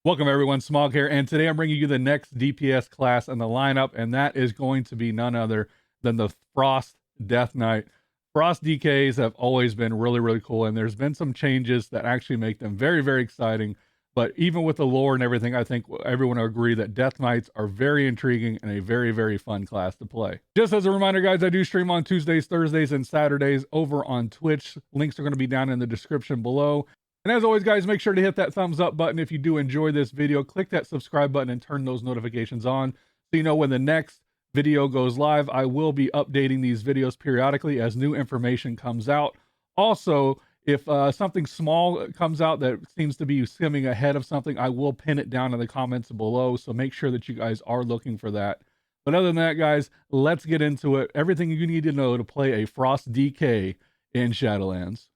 Welcome everyone, Smog here, and today I'm bringing you the next DPS class in the lineup, and that is going to be none other than the Frost Death Knight. Frost DKs have always been really cool, and there's been some changes that actually make them very exciting. But even with the lore and everything, I think everyone will agree that Death Knights are very intriguing and a very fun class to play. Just as a reminder, guys, I do stream on Tuesdays, Thursdays, and Saturdays over on Twitch. Links are going to be down in the description below. And as always, guys, make sure to hit that thumbs up button if you do enjoy this video. Click that subscribe button and turn those notifications on so you know when the next video goes live. I will be updating these videos periodically as new information comes out. Also, if something small comes out that seems to be skimming ahead of something, I will pin it down in the comments below. So make sure that you guys are looking for that. But other than that, guys, let's get into it. Everything you need to know to play a Frost DK in Shadowlands.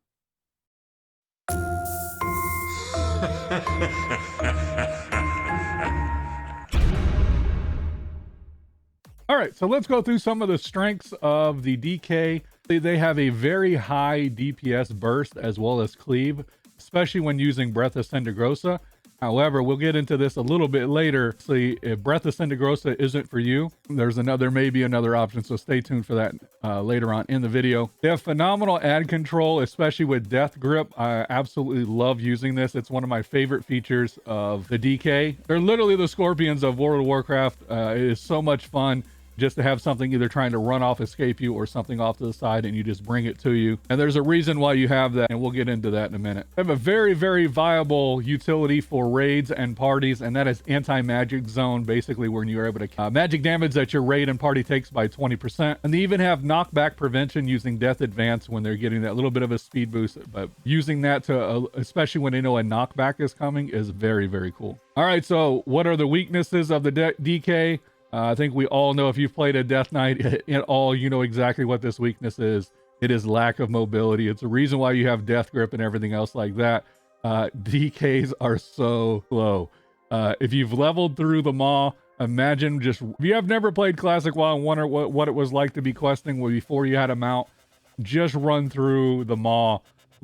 All right, so let's go through some of the strengths of the DK. They have a very high DPS burst as well as cleave, especially when using Breath of Sindragosa. However, we'll get into this a little bit later. See, if Breath of Sindragosa isn't for you, there's maybe another option, so stay tuned for that later on in the video. They have phenomenal ad control, especially with Death Grip. I absolutely love using this. It's one of my favorite features of the DK. They're literally the scorpions of World of Warcraft. It is so much fun just to have something either trying to run off, escape you, or something off to the side and you just bring it to you. And there's a reason why you have that, and we'll get into that in a minute. They have a very viable utility for raids and parties, and that is anti-magic zone, basically when you're able to magic damage that your raid and party takes by 20%. And they even have knockback prevention using Death Advance when they're getting that little bit of a speed boost. But using that to, especially when they know a knockback is coming, is very cool. All right, so what are the weaknesses of the DK? I think we all know, if you've played a Death Knight at all, you know exactly what this weakness is. It is lack of mobility. It's the reason why you have Death Grip and everything else like that. DKs are so slow. If you've leveled through the Maw, imagine if you have never played Classic WoW and wonder what it was like to be questing before you had a mount, just run through the Maw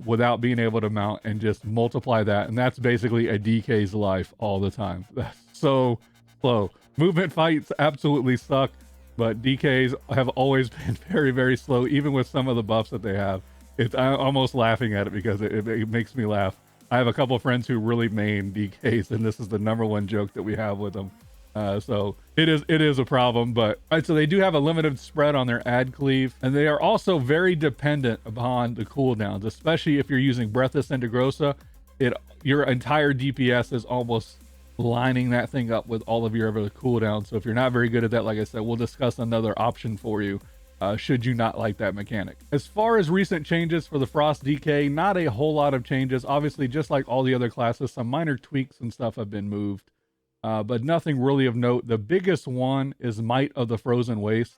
without being able to mount and just multiply that. And that's basically a DK's life all the time. That's so slow. Movement fights absolutely suck, but DKs have always been very slow, even with some of the buffs that they have. I'm almost laughing at it because it makes me laugh. I have a couple of friends who really main DKs, and this is the #1 joke that we have with them. So it is a problem, but all right, so they do have a limited spread on their ad cleave, and they are also very dependent upon the cooldowns, especially if you're using Breath of Sindragosa. Your entire DPS is almost lining that thing up with all of your other cooldowns. So if you're not very good at that, like I said, we'll discuss another option for you should you not like that mechanic. As far as recent changes for the Frost DK, not a whole lot of changes. Obviously, just like all the other classes, some minor tweaks and stuff have been moved, but nothing really of note. The biggest one is Might of the Frozen Waste,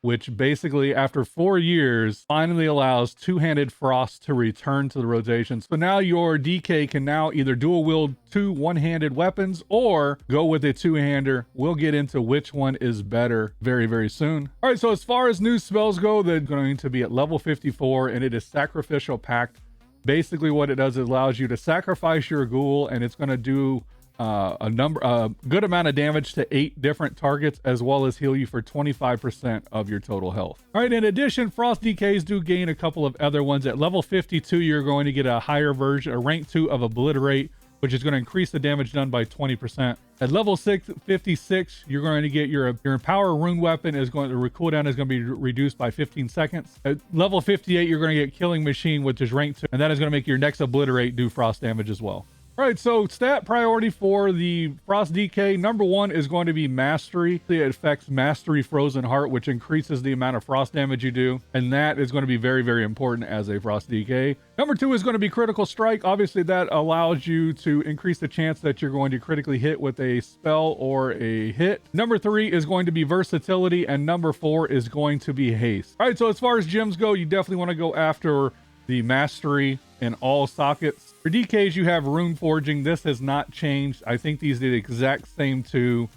which basically after 4 years finally allows two-handed frost to return to the rotation. So now your DK can now either dual wield 2 one-handed weapons or go with a two-hander. We'll get into which one is better very soon. All right, so as far as new spells go, they're going to be at level 54, and it is Sacrificial Pact. Basically what it does is allows you to sacrifice your ghoul, and it's going to do a good amount of damage to 8 different targets, as well as heal you for 25% of your total health. All right, in addition, Frost DKs do gain a couple of other ones. At level 52, you're going to get a higher version, a rank 2 of Obliterate, which is going to increase the damage done by 20%. At level 56, you're going to get your Empower Rune Weapon the cooldown is going to be reduced by 15 seconds. At level 58, you're going to get Killing Machine, which is rank 2, and that is going to make your next Obliterate do frost damage as well. All right, so stat priority for the Frost DK, #1 is going to be Mastery. It affects Mastery Frozen Heart, which increases the amount of frost damage you do, and that is going to be very important as a Frost DK. #2 is going to be Critical Strike. Obviously, that allows you to increase the chance that you're going to critically hit with a spell or a hit. #3 is going to be Versatility, and #4 is going to be Haste. All right, so as far as gems go, you definitely want to go after the Mastery in all sockets. For DKs, you have Rune Forging. This has not changed. I think these are the exact same 2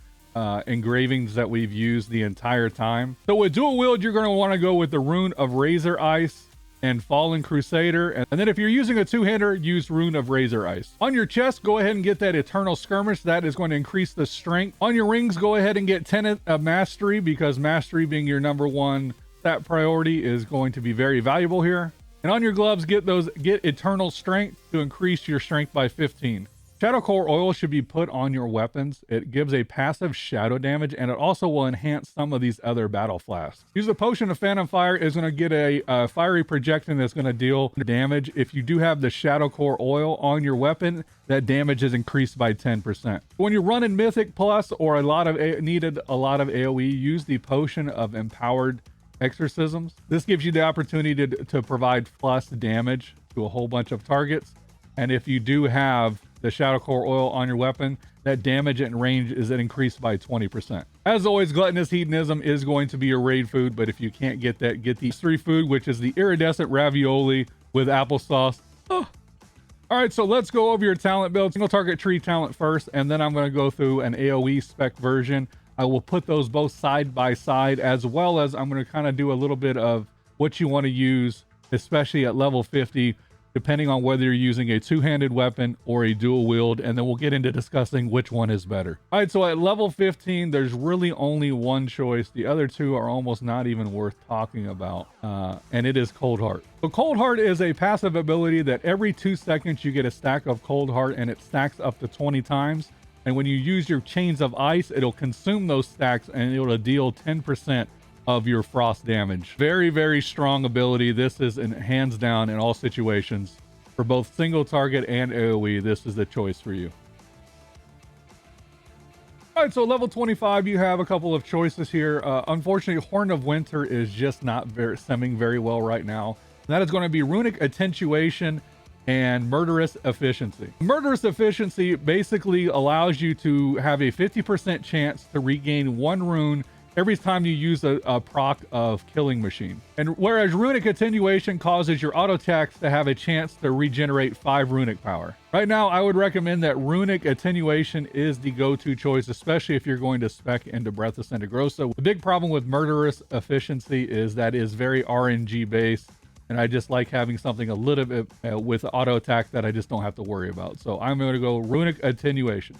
engravings that we've used the entire time. So with dual wield, you're going to want to go with the Rune of Razor Ice. and Fallen Crusader. And then if you're using a two-hander, use Rune of Razor Ice. On your chest, go ahead and get that Eternal Skirmish. That is going to increase the strength. On your rings, go ahead and get Tenet of Mastery, because Mastery being your #1 stat priority is going to be very valuable here. And on your gloves, get Eternal Strength to increase your strength by 15. Shadow Core Oil should be put on your weapons. It gives a passive shadow damage, and it also will enhance some of these other battle flasks. Use a Potion of Phantom Fire. Is going to get a fiery projectile that's going to deal damage. If you do have the Shadow Core Oil on your weapon, that damage is increased by 10%. When you're running Mythic Plus or needed a lot of AoE, use the Potion of Empowered Exorcisms. This gives you the opportunity to provide plus damage to a whole bunch of targets. And if you do have the Shadow Core Oil on your weapon, that damage and range is increased by 20%. As always, Gluttonous Hedonism is going to be your raid food, but if you can't get that, get the mystery food, which is the Iridescent Ravioli with applesauce. Oh. All right, so let's go over your talent build. Single target tree talent first, and then I'm going to go through an AoE spec version. I will put those both side by side, as well as I'm going to kind of do a little bit of what you want to use, especially at level 50, depending on whether you're using a two-handed weapon or a dual wield, and then we'll get into discussing which one is better. All right, so at level 15, there's really only one choice. The other two are almost not even worth talking about, and it is Cold Heart. So Cold Heart is a passive ability that every 2 seconds you get a stack of Cold Heart, and it stacks up to 20 times. And when you use your Chains of Ice, it'll consume those stacks, and it'll deal 10% of your frost damage. Very, very strong ability. This is hands down in all situations. For both single target and AoE, this is the choice for you. All right, so level 25, you have a couple of choices here. Unfortunately, Horn of Winter is just not stemming very well right now. And that is going to be Runic Attenuation and Murderous Efficiency. Murderous Efficiency basically allows you to have a 50% chance to regain 1 rune every time you use a proc of Killing Machine. And whereas Runic Attenuation causes your auto attacks to have a chance to regenerate 5 runic power. Right now, I would recommend that Runic Attenuation is the go-to choice, especially if you're going to spec into Breath of Sindragosa. The big problem with Murderous Efficiency is that it's very RNG based, and I just like having something a little bit with auto attack that I just don't have to worry about. So I'm going to go Runic Attenuation.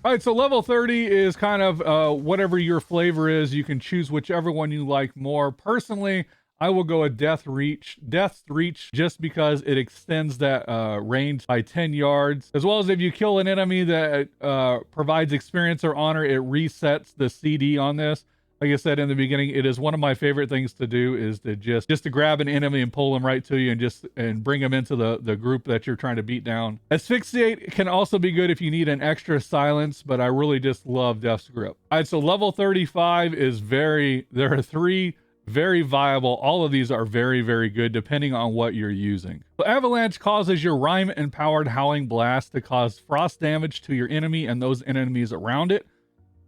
All right, so level 30 is kind of whatever your flavor is. You can choose whichever one you like more. Personally, I will go a Death's Reach just because it extends that range by 10 yards. As well as if you kill an enemy that provides experience or honor, it resets the CD on this. Like I said in the beginning, it is one of my favorite things to do, is to just to grab an enemy and pull them right to you and bring them into the group that you're trying to beat down. Asphyxiate can also be good if you need an extra silence, but I really just love Death's Grip. All right, so level 35 is there are 3 very viable. All of these are very, very good depending on what you're using. So Avalanche causes your Rhyme Empowered Howling Blast to cause frost damage to your enemy and those enemies around it.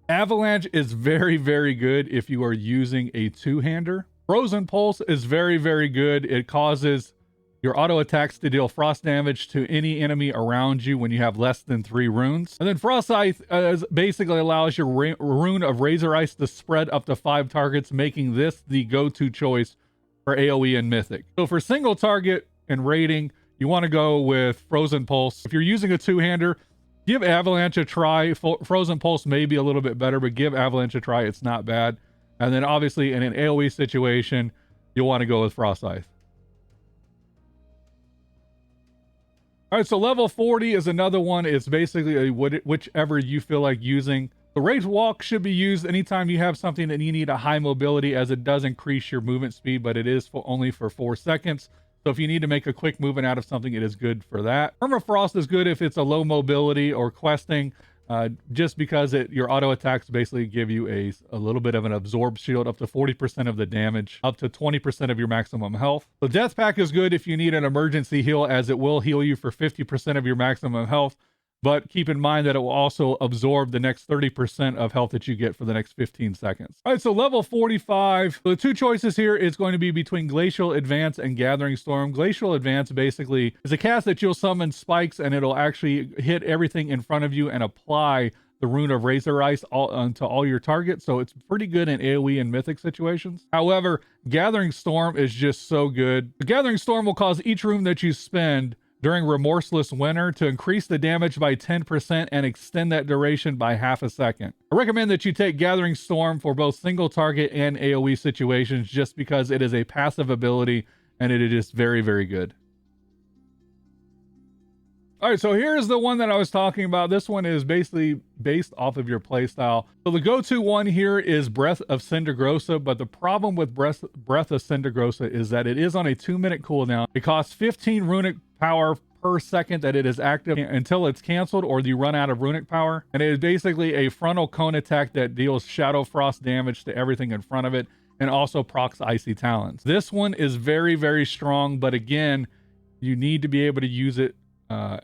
Avalanche is very, very good if you are using a two-hander. Frozen Pulse is very, very good. It causes your auto attacks to deal frost damage to any enemy around you when you have less than 3 runes. And then Frost Ice basically allows your Rune of Razor Ice to spread up to 5 targets, making this the go-to choice for AoE and Mythic. So for single target and raiding, you want to go with Frozen Pulse. If you're using a two-hander, give Avalanche a try. Frozen Pulse may be a little bit better, but give Avalanche a try. It's not bad. And then obviously in an AoE situation, you'll want to go with Frost Ice. All right, so level 40 is another one. It's basically whichever you feel like using. The Wraith Walk should be used anytime you have something that you need a high mobility, as it does increase your movement speed, but it is only for 4 seconds. So if you need to make a quick movement out of something, it is good for that. Permafrost is good if it's a low mobility or questing, just because your auto attacks basically give you a little bit of an absorb shield, up to 40% of the damage, up to 20% of your maximum health. The Death Pack is good if you need an emergency heal, as it will heal you for 50% of your maximum health. But keep in mind that it will also absorb the next 30% of health that you get for the next 15 seconds. All right, so level 45. So the 2 choices here is going to be between Glacial Advance and Gathering Storm. Glacial Advance basically is a cast that you'll summon spikes, and it'll actually hit everything in front of you and apply the rune of Razor Ice onto all your targets, so it's pretty good in AoE and Mythic situations. However, Gathering Storm is just so good. The Gathering Storm will cause each rune that you spend during Remorseless Winter to increase the damage by 10% and extend that duration by half a second. I recommend that you take Gathering Storm for both single target and AoE situations just because it is a passive ability and it is very, very good. All right, so here's the one that I was talking about. This one is basically based off of your playstyle. So the go-to one here is Breath of Sindragosa, but the problem with Breath of Sindragosa is that it is on a 2-minute cooldown. It costs 15 runic power per second that it is active until it's canceled or you run out of runic power. And it is basically a frontal cone attack that deals Shadow Frost damage to everything in front of it and also procs Icy Talons. This one is very, very strong, but again, you need to be able to use it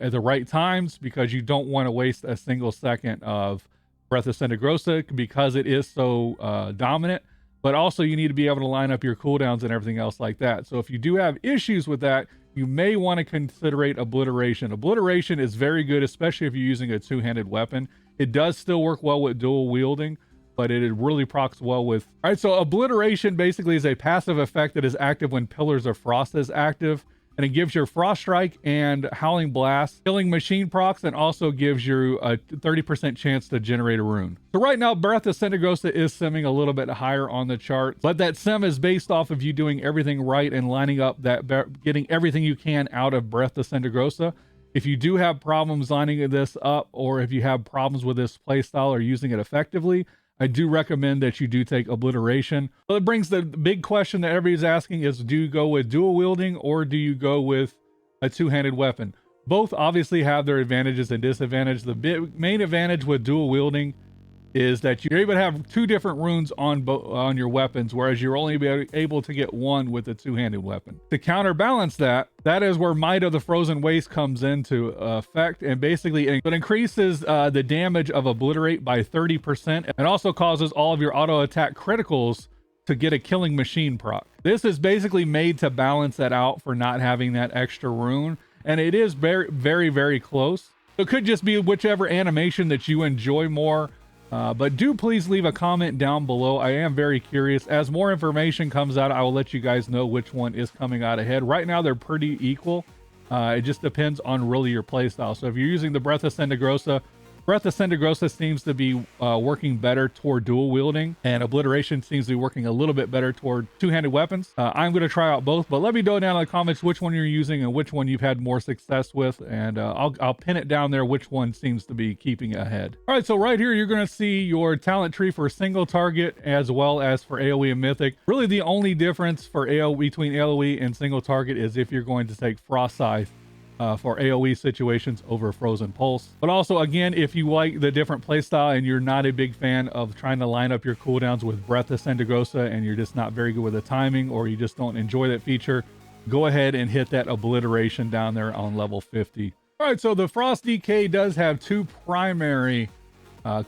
at the right times because you don't want to waste a single second of Breath of Sindragosa because it is so dominant, but also you need to be able to line up your cooldowns and everything else like that. So if you do have issues with that, you may want to consider Obliteration. Obliteration is very good, especially if you're using a two-handed weapon. It does still work well with dual wielding, but it really procs well with... All right, so Obliteration basically is a passive effect that is active when Pillars of Frost is active. And it gives your Frost Strike and Howling Blast killing machine procs and also gives you a 30% chance to generate a rune. So right now, Breath of Sindragosa is simming a little bit higher on the chart, but that sim is based off of you doing everything right and lining up that, getting everything you can out of Breath of Sindragosa. If you do have problems lining this up, or if you have problems with this playstyle or using it effectively, I do recommend that you do take Obliteration. Well, it brings the big question that everybody's asking is, do you go with dual wielding or do you go with a two-handed weapon? Both obviously have their advantages and disadvantages. The main advantage with dual wielding is that you're able to have two different runes on your weapons, whereas you're only able to get one with a two-handed weapon. To counterbalance that is where Might of the Frozen Waste comes into effect, and basically it increases the damage of Obliterate by 30% and also causes all of your auto attack criticals to get a killing machine proc. This is basically made to balance that out for not having that extra rune, and it is very, very, very close. It could just be whichever animation that you enjoy more. But do please leave a comment down below. I am very curious. As more information comes out, I will let you guys know which one is coming out ahead. Right now, they're pretty equal. It just depends on really your playstyle. So if you're using the Breath of Sindragosa, Breath of Sindragosa seems to be working better toward dual wielding, and Obliteration seems to be working a little bit better toward two-handed weapons. I'm going to try out both, but let me know down in the comments which one you're using and which one you've had more success with, and I'll pin it down there which one seems to be keeping ahead. All right, so right here you're going to see your talent tree for single target as well as for AoE and Mythic. Really the only difference for between AoE and single target is if you're going to take Frost Scythe for AoE situations over Frozen Pulse. But also, again, if you like the different playstyle and you're not a big fan of trying to line up your cooldowns with Breath of Sindragosa and you're just not very good with the timing, or you just don't enjoy that feature, go ahead and hit that Obliteration down there on level 50. All right, so the Frost DK does have two primary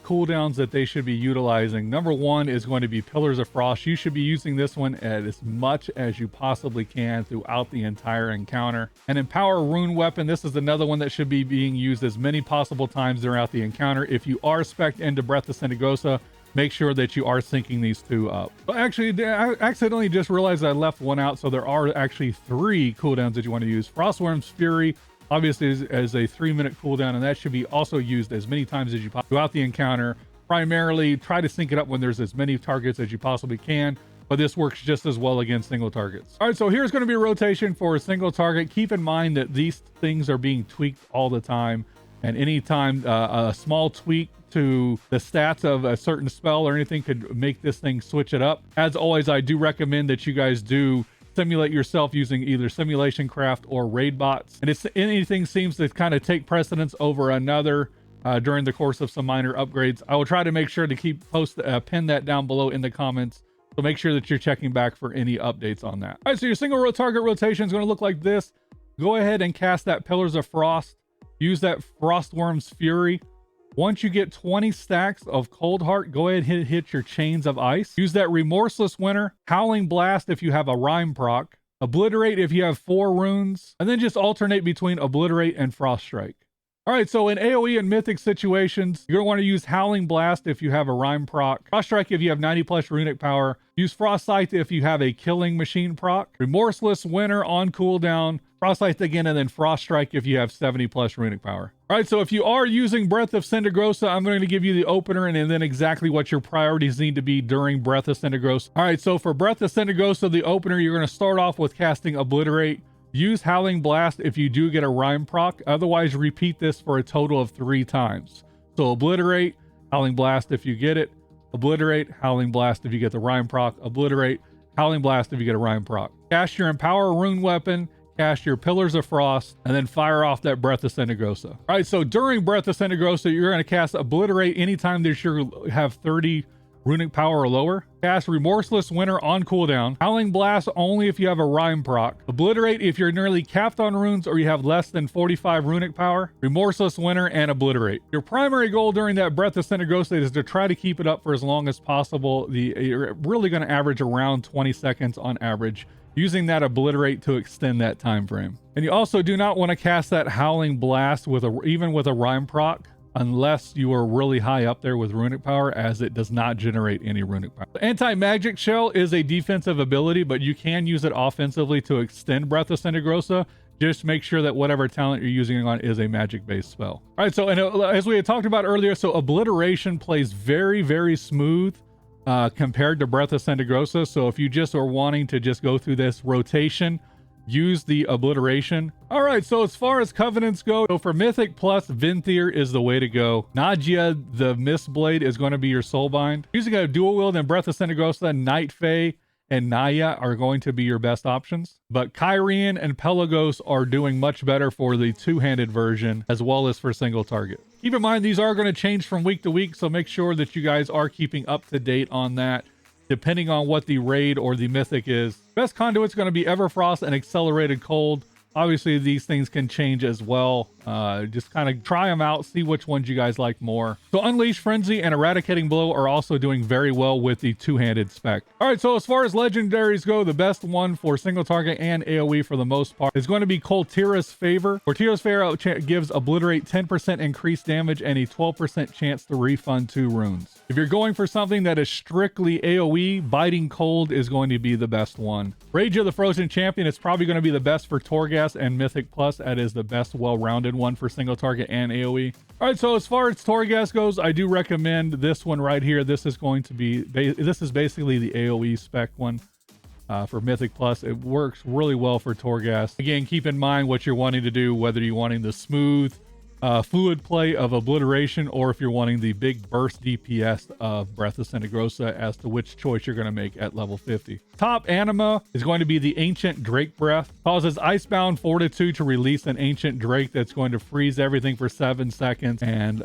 cooldowns that they should be utilizing. Number one is going to be Pillars of Frost. You should be using this one as much as you possibly can throughout the entire encounter. And Empower Rune Weapon, this is another one that should be being used as many possible times throughout the encounter. If you are spec'd into Breath of Sindragosa, make sure that you are syncing these two up. Well, actually, I accidentally just realized I left one out, so there are actually 3 cooldowns that you want to use. Frostworm's Fury obviously as a 3-minute cooldown, and that should be also used as many times as you possibly throughout the encounter. Primarily try to sync it up when there's as many targets as you possibly can, but this works just as well against single targets. All right, so here's going to be a rotation for a single target. Keep in mind that these things are being tweaked all the time, and anytime a small tweak to the stats of a certain spell or anything could make this thing switch it up. As always, I do recommend that you guys do simulate yourself using either Simulation Craft or raid bots, and if anything seems to kind of take precedence over another during the course of some minor upgrades, I will try to make sure to pin that down below in the comments, so make sure that you're checking back for any updates on that. All right, so your single target rotation is going to look like this. Go ahead and cast that Pillars of Frost. Use that Frostworm's Fury. Once you get 20 stacks of Cold Heart, go ahead and hit your Chains of Ice. Use that Remorseless Winter, Howling Blast if you have a Rhyme proc, Obliterate if you have 4 runes, and then just alternate between Obliterate and Frost Strike. All right, so in AoE and Mythic situations, you're going to want to use Howling Blast if you have a Rhyme proc, Frost Strike if you have 90 plus runic power, use Frost Scythe if you have a Killing Machine proc, Remorseless Winter on cooldown, Frost Scythe again, and then Frost Strike if you have 70 plus runic power. All right, so if you are using Breath of Sindragosa, I'm going to give you the opener and then exactly what your priorities need to be during Breath of Sindragosa. All right, so for Breath of Sindragosa, the opener, you're going to start off with casting Obliterate. Use Howling Blast if you do get a Rhyme proc. Otherwise, repeat this for a total of 3 times. So Obliterate, Howling Blast if you get it. Obliterate, Howling Blast if you get the Rhyme proc. Obliterate, Howling Blast if you get a Rhyme proc. Cast your Empower Rune Weapon, cast your Pillars of Frost, and then fire off that Breath of Sindragosa. All right, so during Breath of Sindragosa, you're going to cast Obliterate anytime that you have 30 runic power or lower. Cast Remorseless Winter on cooldown. Howling Blast only if you have a Rhyme proc. Obliterate if you're nearly capped on runes or you have less than 45 runic power. Remorseless Winter and Obliterate. Your primary goal during that Breath of Sindragosa is to try to keep it up for as long as possible. You're really going to average around 20 seconds on average, using that Obliterate to extend that time frame. And you also do not want to cast that Howling Blast even with a Rhyme proc, unless you are really high up there with runic power, as it does not generate any runic power. Anti-Magic Shell is a defensive ability, but you can use it offensively to extend Breath of Sindragosa. Just make sure that whatever talent you're using it on is a magic-based spell. All right, so as we had talked about earlier, so Obliteration plays very, very smooth compared to Breath of Sindragosa. So if you just are wanting to just go through this rotation, use the Obliteration. All right, so as far as covenants go, so for Mythic plus, Venthyr is the way to go. Nagia, the Mistblade, is going to be your Soulbind. Using a dual wield in Breath of Sindragosa, Night Fae and Naya are going to be your best options. But Kyrian and Pelagos are doing much better for the two-handed version, as well as for single target. Keep in mind, these are going to change from week to week, so make sure that you guys are keeping up to date on that, depending on what the raid or the mythic is. Best conduit's going to be Everfrost and Accelerated Cold. Obviously, these things can change as well. Just kind of try them out, see which ones you guys like more. So Unleash Frenzy and Eradicating Blow are also doing very well with the two-handed spec. All right, so as far as legendaries go, the best one for single target and AoE for the most part is going to be Koltira's Favor. Koltira's Favor gives Obliterate 10% increased damage and a 12% chance to refund 2 runes. If you're going for something that is strictly AoE, Biting Cold is going to be the best one. Rage of the Frozen Champion is probably going to be the best for Torghast and Mythic Plus. That is the best well-rounded one for single target and AoE. All right, so as far as Torghast goes, I do recommend this one right here. This is going to be, this is basically the AoE spec one for Mythic Plus. It works really well for Torghast. Again, keep in mind what you're wanting to do, whether you're wanting the smooth, fluid play of Obliteration, or if you're wanting the big burst DPS of Breath of Sindragosa, as to which choice you're going to make at level 50. Top Anima is going to be the Ancient Drake Breath. Causes Icebound Fortitude to release an Ancient Drake that's going to freeze everything for 7 seconds and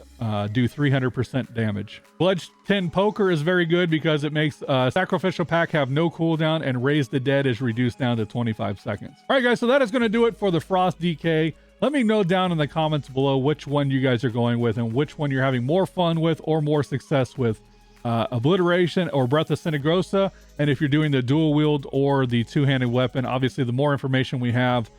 do 300% damage. Bludge 10 Poker is very good because it makes Sacrificial Pack have no cooldown, and Raise the Dead is reduced down to 25 seconds. All right, guys, so that is going to do it for the Frost DK. Let me know down in the comments below which one you guys are going with and which one you're having more fun with or more success with, Obliteration or Breath of Sindragosa. And if you're doing the dual wield or the two-handed weapon, obviously the more information we have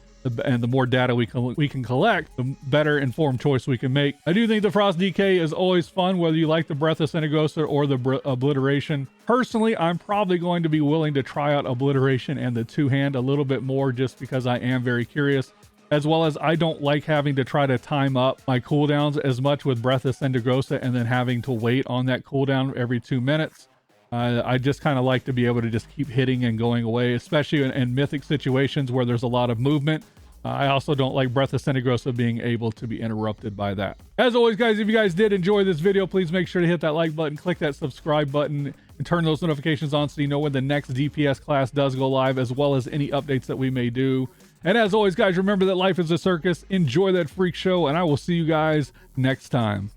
and the more data we can collect, the better informed choice we can make. I do think the Frost DK is always fun, whether you like the Breath of Sindragosa or the Obliteration. Personally, I'm probably going to be willing to try out Obliteration and the two-hand a little bit more, just because I am very curious. As well as I don't like having to try to time up my cooldowns as much with Breath of Sindragosa and then having to wait on that cooldown every 2 minutes. I just kind of like to be able to just keep hitting and going away, especially in mythic situations where there's a lot of movement. I also don't like Breath of Sindragosa being able to be interrupted by that. As always, guys, if you guys did enjoy this video, please make sure to hit that like button, click that subscribe button, and turn those notifications on so you know when the next DPS class does go live, as well as any updates that we may do. And as always, guys, remember that life is a circus. Enjoy that freak show, and I will see you guys next time.